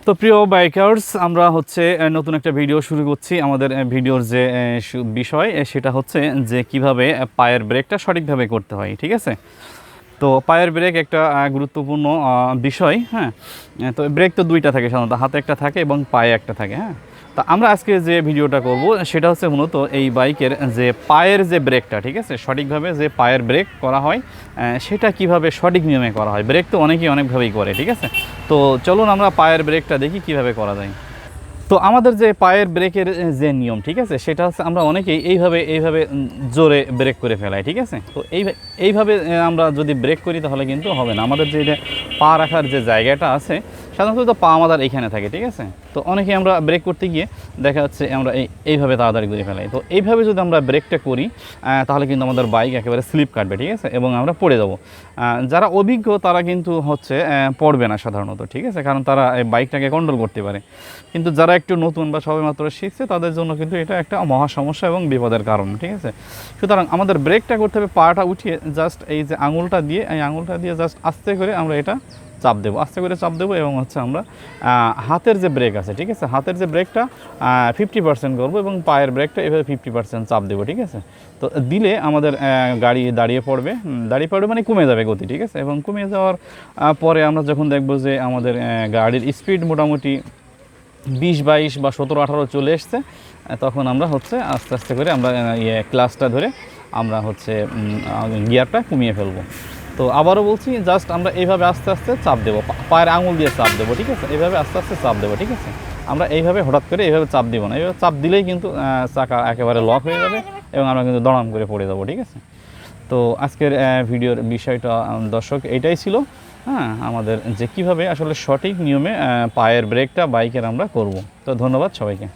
তো প্রিয় বাইকার্স, আমরা হচ্ছে নতুন একটা ভিডিও শুরু করছি। আমাদের ভিডিওর যে বিষয় সেটা হচ্ছে যে কিভাবে পায়ের ব্রেকটা সঠিকভাবে করতে হয়, ঠিক আছে। তো পায়ের ব্রেক একটা গুরুত্বপূর্ণ বিষয়। হ্যাঁ, তো ব্রেক তো দুইটা থাকে সাধারণত, হাতে একটা থাকে এবং পায়ে একটা থাকে। হ্যাঁ, তা আমরা আজকে যে ভিডিওটা করব সেটা হচ্ছে মূলত এই বাইকের যে পায়ের যে ব্রেকটা, ঠিক আছে, সঠিকভাবে যে পায়ের ব্রেক করা হয় সেটা কিভাবে সঠিক নিয়মে করা হয়। ব্রেক তো অনেকেই অনেকভাবেই করে, ঠিক আছে। তো চলুন আমরা পায়ের ব্রেকটা দেখি কিভাবে করা যায়। তো আমাদের যে পায়ের ব্রেকের যে নিয়ম, ঠিক আছে, সেটা হচ্ছে আমরা অনেকেই এইভাবে জোরে ব্রেক করে ফেলাই, ঠিক আছে। তো এইভাবে আমরা যদি ব্রেক করি তাহলে কিন্তু হবে না। আমাদের যে পা রাখার যে জায়গাটা আছে সাধারণত পা আমাদের এইখানে থাকে, ঠিক আছে। তো অনেকে আমরা ব্রেক করতে গিয়ে দেখা যাচ্ছে আমরা এইভাবে তাড়াতাড়ি করে ফেলাই। তো এইভাবে যদি আমরা ব্রেকটা করি তাহলে কিন্তু আমাদের বাইক একেবারে স্লিপ কাটবে, ঠিক আছে, এবং আমরা পড়ে যাব। যারা অভিজ্ঞ তারা কিন্তু হচ্ছে পড়বে না সাধারণত, ঠিক আছে, কারণ তারা এই বাইকটাকে কন্ট্রোল করতে পারে। কিন্তু যারা একটু নতুন বা সবেমাত্র শিখছে তাদের জন্য কিন্তু এটা একটা মহা সমস্যা এবং বিপদের কারণ, ঠিক আছে। সুতরাং আমাদের ব্রেকটা করতে হবে পাটা উঠিয়ে জাস্ট এই যে আঙুলটা দিয়ে জাস্ট আস্তে করে আমরা এটা চাপ দেবো, আস্তে করে চাপ দেবো, এবং হচ্ছে আমরা হাতের যে ব্রেক আছে, ঠিক আছে, হাতের যে ব্রেকটা 50% করবো এবং পায়ের ব্রেকটা এভাবে 50% চাপ দেবো, ঠিক আছে। তো দিলে আমাদের গাড়ি দাঁড়িয়ে পড়বে মানে কমে যাবে গতি, ঠিক আছে। এবং কমে যাওয়ার পরে আমরা যখন দেখবো যে আমাদের গাড়ির স্পিড মোটামুটি 20-22 বা 17-18 চলে এসছে, তখন আমরা হচ্ছে আস্তে আস্তে করে আমরা ক্লাচটা ধরে আমরা হচ্ছে গিয়ারটা কমিয়ে ফেলবো। তো আবারও বলছি, জাস্ট আমরা এইভাবে আস্তে আস্তে চাপ দেবো, পায়ের আঙুল দিয়ে চাপ দেবো, ঠিক আছে, এইভাবে আস্তে আস্তে চাপ দেবো, ঠিক আছে। আমরা এইভাবে হঠাৎ করে এইভাবে চাপ দিব না, এইভাবে চাপ দিলেই কিন্তু চাকা একেবারে লক হয়ে যাবে এবং আমরা কিন্তু দড়াম করে পড়ে যাবো, ঠিক আছে। তো আজকের ভিডিওর বিষয়টা দর্শক এইটাই ছিল। হ্যাঁ, আমাদের যে কীভাবে আসলে সঠিক নিয়মে পায়ের ব্রেকটা বাইকের আমরা করব। তো ধন্যবাদ সবাইকে।